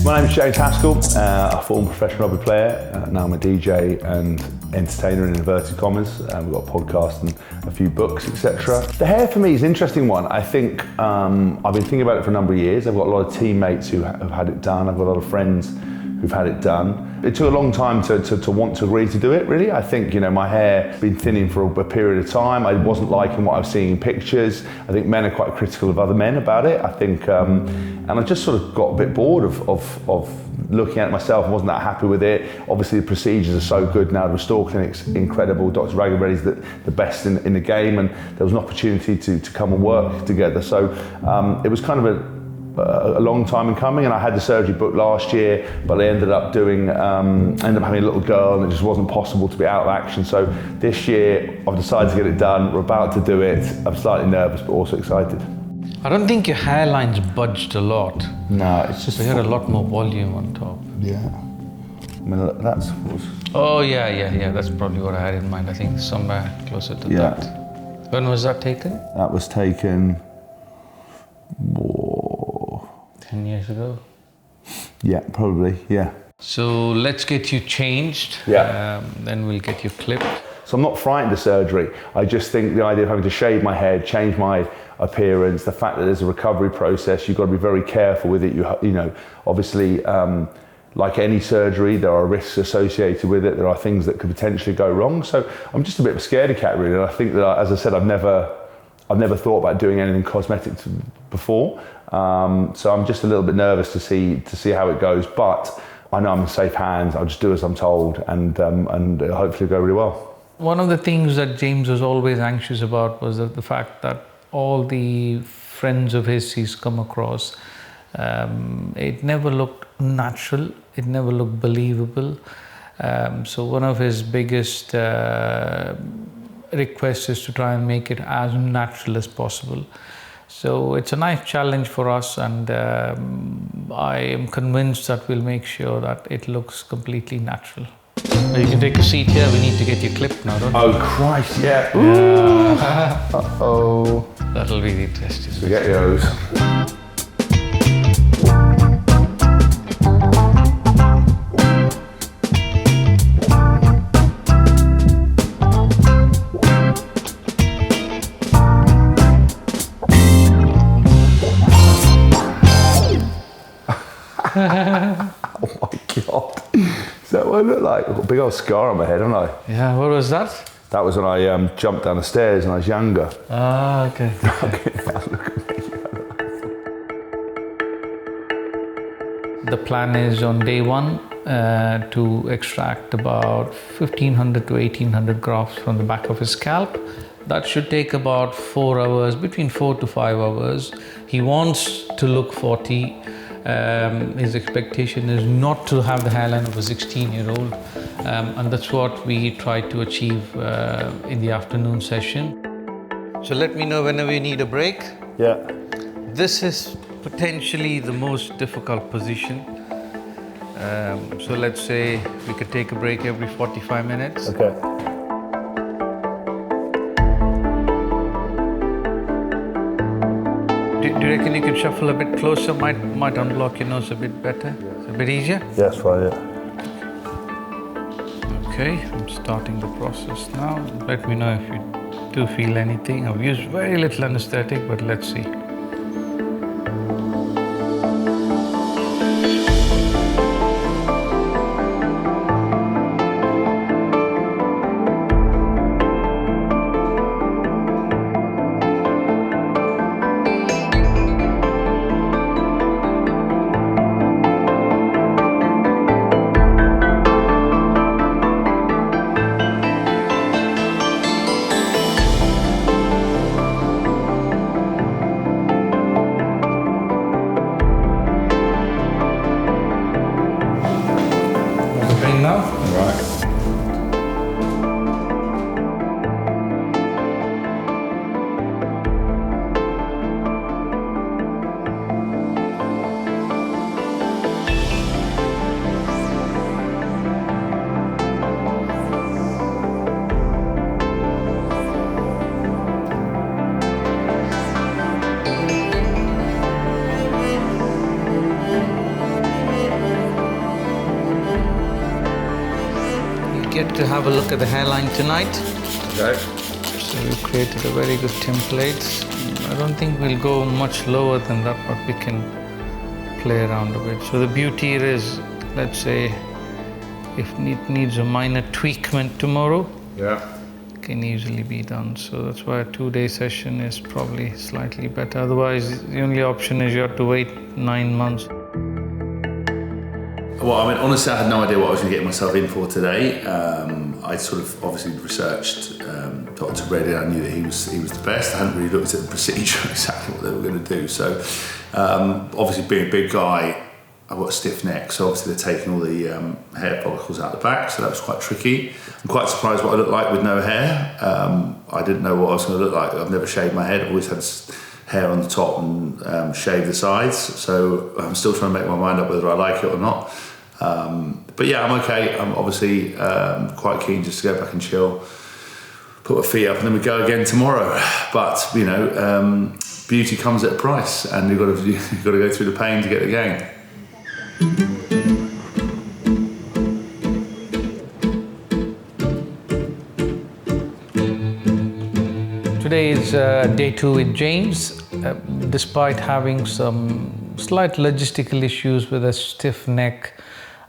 My name's James Haskell, a former professional rugby player. Now I'm a DJ and entertainer in inverted commas. We've got a podcast and a few books, etc. The hair for me is an interesting one. I think I've been thinking about it for a number of years. I've got a lot of teammates who have had it done. I've got a lot of friends who've had it done. It took a long time to want to agree to do it, really. I think, my hair had been thinning for a period of time. I wasn't liking what I was seeing in pictures. I think men are quite critical of other men about it. I think, and I just sort of got a bit bored of looking at it myself. I wasn't that happy with it. Obviously the procedures are so good now. The Restore Clinics, incredible. Dr. Reddy is the best in the game, and there was an opportunity to come and work together. So it was kind of a long time in coming, and I had the surgery booked last year, but I ended up having a little girl, and it just wasn't possible to be out of action. So this year I've decided to get it done. We're about to do it. I'm slightly nervous, but also excited. I don't think your hairline's budged a lot. No, it's just... So you had a lot more volume on top. Yeah. I mean, that's... Oh, yeah. That's probably what I had in mind. I think somewhere closer to that. When was that taken? That was taken... 10 years ago? Yeah, probably, yeah. So let's get you changed. Yeah. Then we'll get you clipped. So I'm not frightened of surgery. I just think the idea of having to shave my head, change my appearance, the fact that there's a recovery process, you've got to be very careful with it. Obviously, like any surgery, there are risks associated with it. There are things that could potentially go wrong. So I'm just a bit of a scaredy cat, really. And I think that, as I said, I've never thought about doing anything cosmetic before. So I'm just a little bit nervous to see how it goes. But I know I'm in safe hands. I'll just do as I'm told, and hopefully go really well. One of the things that James was always anxious about was the fact that all the friends of his he's come across, it never looked natural, it never looked believable. So one of his biggest requests is to try and make it as natural as possible. So it's a nice challenge for us, and I am convinced that we'll make sure that it looks completely natural. You can take a seat here. We need to get you clipped now, don't we? Oh Christ, yeah. Uh-oh. That'll be the test. Forget those. Oh my God. Is that what I look like? I've got a big old scar on my head, haven't I? Yeah, what was that? That was when I jumped down the stairs when I was younger. Ah, okay. Look at me. The plan is on day one to extract about 1,500 to 1,800 grafts from the back of his scalp. That should take about 4 hours, between 4 to 5 hours. He wants to look 40. His expectation is not to have the hairline of a 16-year-old, and that's what we try to achieve in the afternoon session. So let me know whenever you need a break. Yeah. This is potentially the most difficult position. So let's say we could take a break every 45 minutes. Okay. Do you reckon you could shuffle a bit closer? Might unblock your nose a bit better? It's a bit easier? Yes, right, yeah. Okay, I'm starting the process now. Let me know if you do feel anything. I've used very little anesthetic, but let's see. to have a look at the hairline tonight. Okay. So we've created a very good template. I don't think we'll go much lower than that, but we can play around a bit. So the beauty is, let's say, if it needs a minor tweakment tomorrow, it can easily be done. So that's why a 2-day session is probably slightly better. Otherwise, the only option is you have to wait 9 months. Well, I mean, honestly, I had no idea what I was going to get myself in for today. I sort of obviously researched Dr.Reddy. I knew that he was the best. I hadn't really looked at the procedure, exactly what they were going to do. So, obviously, being a big guy, I've got a stiff neck, so obviously they're taking all the hair follicles out the back, so that was quite tricky. I'm quite surprised what I look like with no hair. I didn't know what I was going to look like. I've never shaved my head. I've always had hair on the top and shaved the sides, so I'm still trying to make my mind up whether I like it or not. But yeah, I'm okay. I'm obviously quite keen just to go back and chill, put my feet up, and then we go again tomorrow. But you know, beauty comes at a price, and you've got to go through the pain to get the gain. Today is day 2 with James. Despite having some slight logistical issues with a stiff neck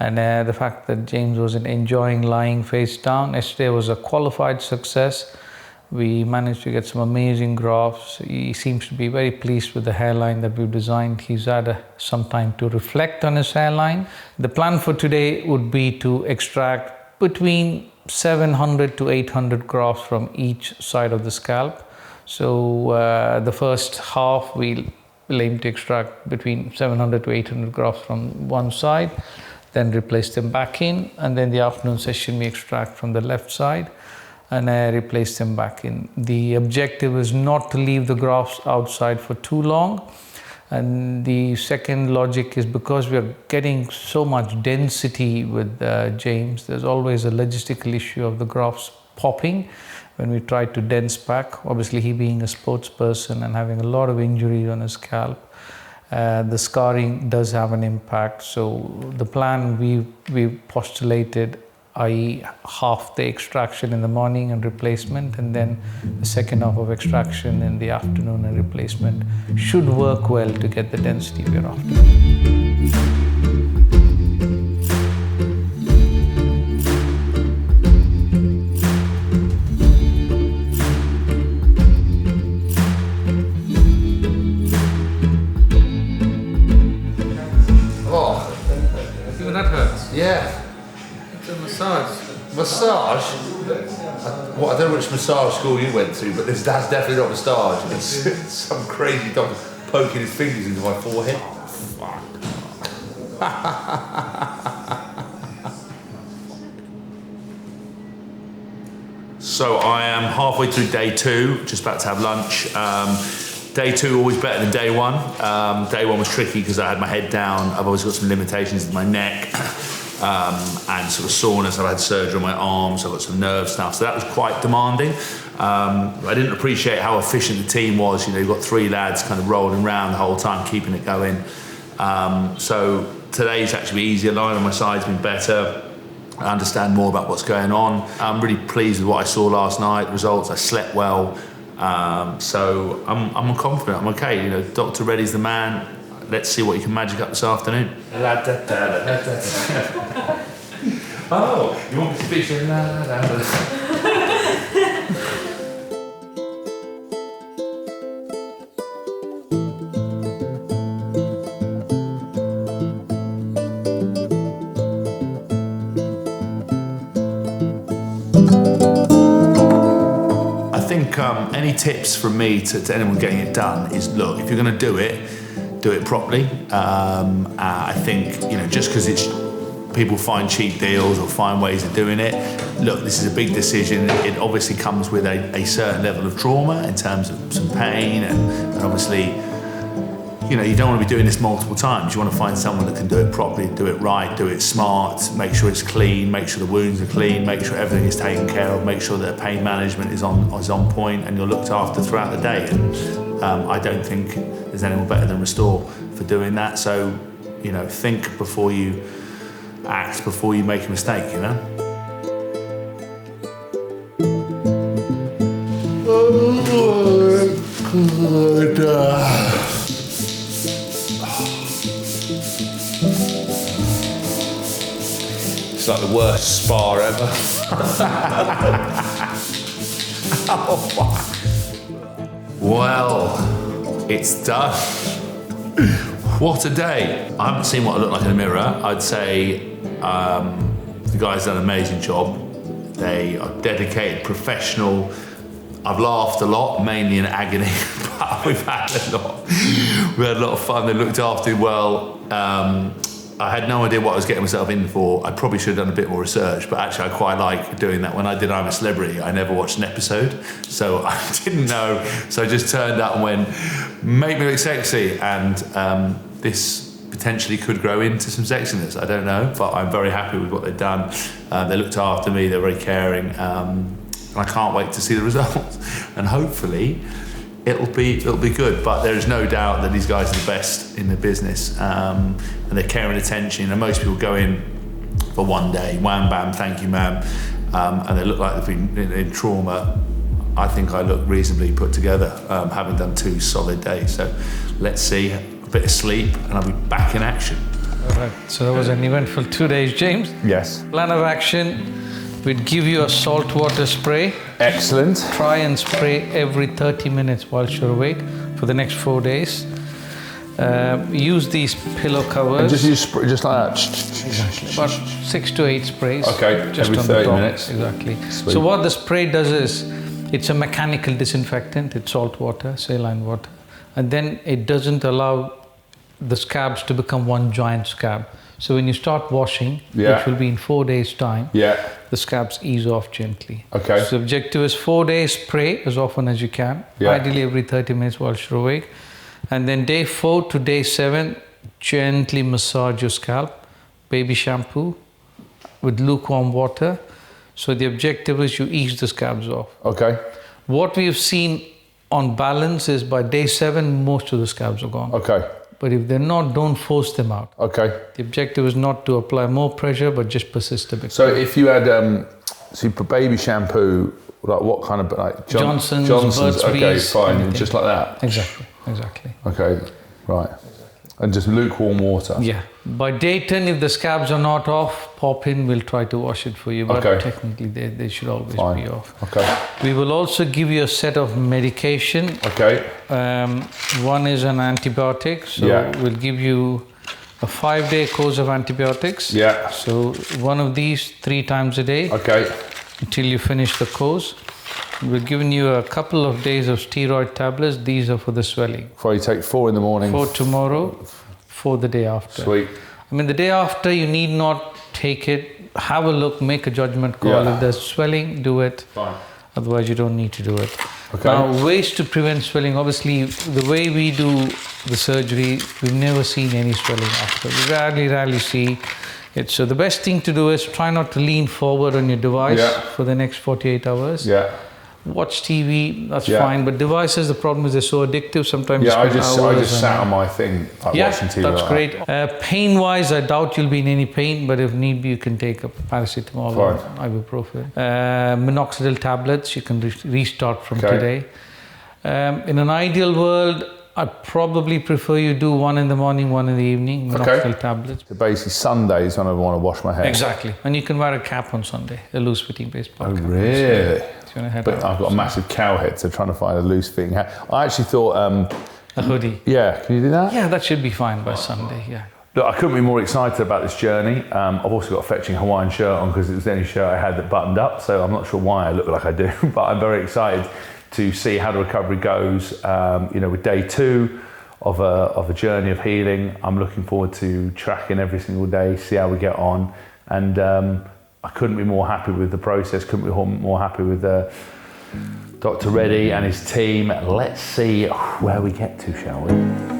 and the fact that James wasn't enjoying lying face down, yesterday was a qualified success. We managed to get some amazing grafts. He seems to be very pleased with the hairline that we've designed. He's had some time to reflect on his hairline. The plan for today would be to extract between 700 to 800 grafts from each side of the scalp. So the first half we'll aim to extract between 700 to 800 grafts from one side, then replace them back in, and then the afternoon session we extract from the left side and replace them back in. The objective is not to leave the grafts outside for too long. And the second logic is because we are getting so much density with James, there's always a logistical issue of the grafts popping when we try to dense back. Obviously, he being a sports person and having a lot of injuries on his scalp, the scarring does have an impact. So the plan we postulated, i.e. half the extraction in the morning and replacement, and then the second half of extraction in the afternoon and replacement, should work well to get the density we're after. Oh, Even that hurts. yeah. It's a massage. Massage? Well, I don't know which massage school you went to, but that's definitely not massage. It's some crazy doctor poking his fingers into my forehead. So I am halfway through day 2, just about to have lunch. Day 2 always better than day 1. Day 1 was tricky because I had my head down. I've always got some limitations in my neck. And sort of soreness. I've had surgery on my arms, I've got some nerve stuff, so that was quite demanding. I didn't appreciate how efficient the team was. You know, you've got 3 lads kind of rolling around the whole time, keeping it going. So today's actually easier, lying on my side's been better. I understand more about what's going on. I'm really pleased with what I saw last night, results. I slept well. So I'm confident, I'm okay. You know, Dr. Reddy's the man. Let's see what you can magic up this afternoon. Oh, you want me to feature? I think any tips from me to anyone getting it done is, look, if you're going to do it properly. I think, you know, just because people find cheap deals or find ways of doing it, look, this is a big decision. It obviously comes with a certain level of trauma in terms of some pain, and obviously, you know, you don't want to be doing this multiple times. You want to find someone that can do it properly, do it right, do it smart, make sure it's clean, make sure the wounds are clean, make sure everything is taken care of, make sure that pain management is on point and you're looked after throughout the day. And I don't think there's anyone better than Restore for doing that. So, you know, think before you act, before you make a mistake, you know? It's like the worst spa ever. Well, it's done. What a day. I haven't seen what I look like in the mirror. I'd say the guy's done an amazing job. They are dedicated, professional. I've laughed a lot, mainly in agony, but we've had a lot. We had a lot of fun. They looked after me well. I had no idea what I was getting myself in for. I probably should have done a bit more research, but actually I quite like doing that. When I did I'm a Celebrity, I never watched an episode, so I didn't know. So I just turned up and went, make me look sexy, and this potentially could grow into some sexiness. I don't know, but I'm very happy with what they've done. They looked after me, they're very caring, and I can't wait to see the results. And hopefully it'll be good, but there is no doubt that these guys are the best in the business, and they're caring attention. And most people go in for one day, wham bam, thank you ma'am, and they look like they've been in trauma. I think I look reasonably put together, having done 2 solid days. So let's see, a bit of sleep and I'll be back in action. All right, so that was an eventful 2 days, James. Yes. Plan of action, we'd give you a salt water spray. Excellent. Try and spray every 30 minutes whilst you're awake for the next 4 days. Use these pillow covers. And just use just like that. About 6 to 8 sprays. Okay, just every on 30 the top. minutes. Exactly. Sweet. So what the spray does is, it's a mechanical disinfectant. It's salt water, saline water, and then it doesn't allow the scabs to become one giant scab. So when you start washing, which will be in 4 days' time, the scabs ease off gently. Okay. So the objective is 4 days spray as often as you can, ideally every 30 minutes while you're awake. And then day 4 to day 7, gently massage your scalp, baby shampoo with lukewarm water. So the objective is you ease the scabs off. Okay. What we've seen on balance is by day 7, most of the scabs are gone. Okay. But if they're not, don't force them out. Okay. The objective is not to apply more pressure, but just persist a bit. So if you had, so you put baby shampoo, like what kind of, like Johnson's, okay, Bees, fine, anything. just like that. Exactly. Okay, right. And just lukewarm water. Yeah. By day 10, if the scabs are not off, pop in, we'll try to wash it for you. But technically, they should always be off. Okay. We will also give you a set of medication. Okay. One is an antibiotic. So we'll give you a 5-day course of antibiotics. Yeah. So one of these 3 times a day. Okay. Until you finish the course. We're giving you a couple of days of steroid tablets. These are for the swelling. So you take 4 in the morning. 4 tomorrow, 4 the day after. Sweet. I mean, the day after, you need not take it. Have a look, make a judgment call. If there's swelling, do it. Fine. Otherwise, you don't need to do it. Okay. Now, ways to prevent swelling. Obviously, the way we do the surgery, we've never seen any swelling after. We rarely see it. So the best thing to do is try not to lean forward on your device for the next 48 hours. Yeah. Watch TV, that's fine. But devices, the problem is they're so addictive. Sometimes I just sat on my thing, like watching TV. That's great. Pain-wise, I doubt you'll be in any pain, but if need be, you can take a paracetamol or ibuprofen. Minoxidil tablets, you can restart from today. In an ideal world, I'd probably prefer you do 1 in the morning, 1 in the evening, minoxidil tablets. So basically Sundays when I want to wash my hair. Exactly. And you can wear a cap on Sunday, a loose fitting baseball cap. Oh, really? But I've got a massive cow head, so trying to find a loose fitting hat. I actually thought... a hoodie. Yeah, can you do that? Yeah, that should be fine by Sunday, Look, I couldn't be more excited about this journey. I've also got a fetching Hawaiian shirt on because it was the only shirt I had that buttoned up, so I'm not sure why I look like I do, but I'm very excited to see how the recovery goes. With day 2 of a journey of healing, I'm looking forward to tracking every single day, see how we get on, and I couldn't be more happy with the process, couldn't be more happy with Dr. Reddy and his team. Let's see where we get to, shall we?